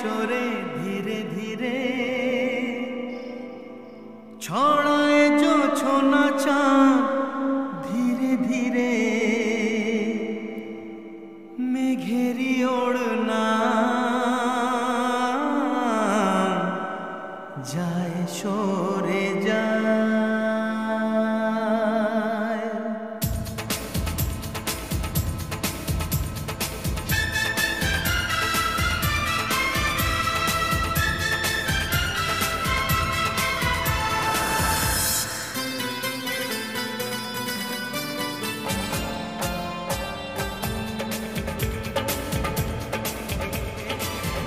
সরে ধীরে ধীরে ছড়ায় জোছনা চাঁদ ধীরে ধীরে মেঘেরি ওড়না যায় সরে যায়।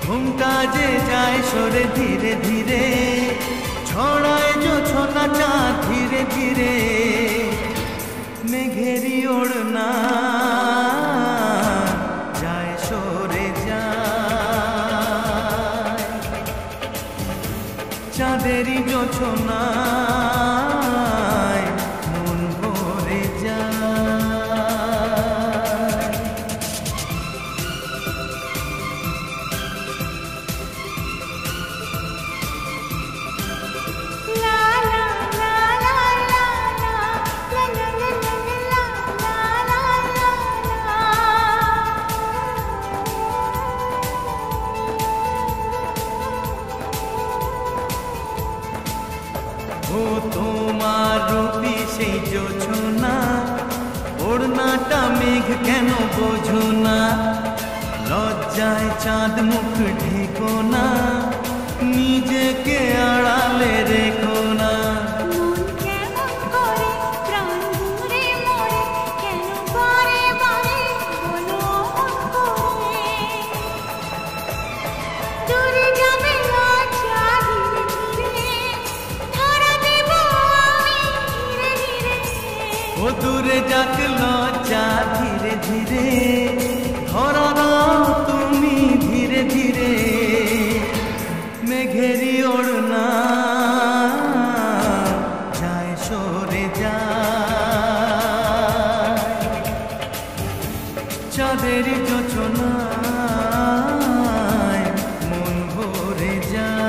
ঘুমটা যে যায় সরে ধীরে ধীরে ছড়ায় জোছনা চাঁদ ধীরে ধীরে মেঘেরি ওড়না যায় সরে যায়। চাঁদেরই জোছনায় মন ভরে যায়। ও তোমার রূপী সেই জোছনা ওড়নাটা মেঘ কেন বোঝো না? লজ্জায় চাঁদ মুখ ঢেকো না, নিজেকে আড়ালে রেখো না। ও দূরে যাক লজ্জা ধীরে ধীরে ধরা দাও তুমি ধীরে ধীরে মেঘেরি ওড়না যায় সরে যায়। চাঁদেরই জোছনায় মন ভরে যায়।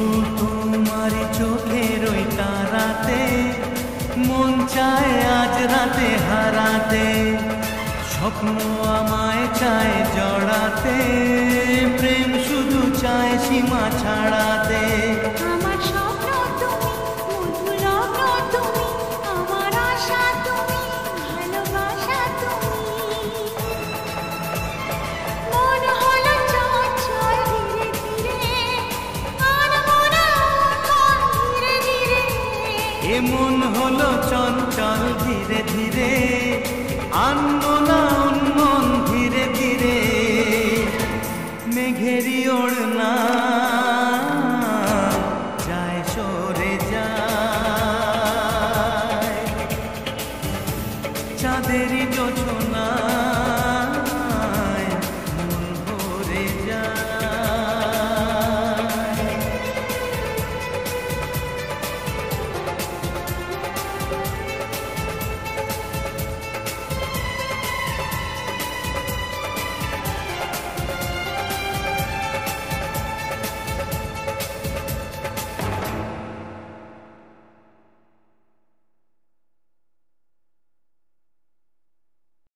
ও তোমার চোখের ওই তারাতে মন চায় আজ রাতে হারাতে, স্বপ্ন আমায় চায় জড়াতে, প্রেম শুধু চায় সীমা ছাড়াতে। আমার স্বপ্ন তুমি, মধু লগ্ন তুমি, আমার আশা তুমি, ভালোবাসা তুমি। মন হলো চঞ্চল ধীরে ধীরে, আনমনা উন্মন ধীরে ধীরে। এ মন হলো চঞ্চল ধীরে ধীরে, আনমনা উন্মন ধীরে ধীরে মেঘেরি ওড়না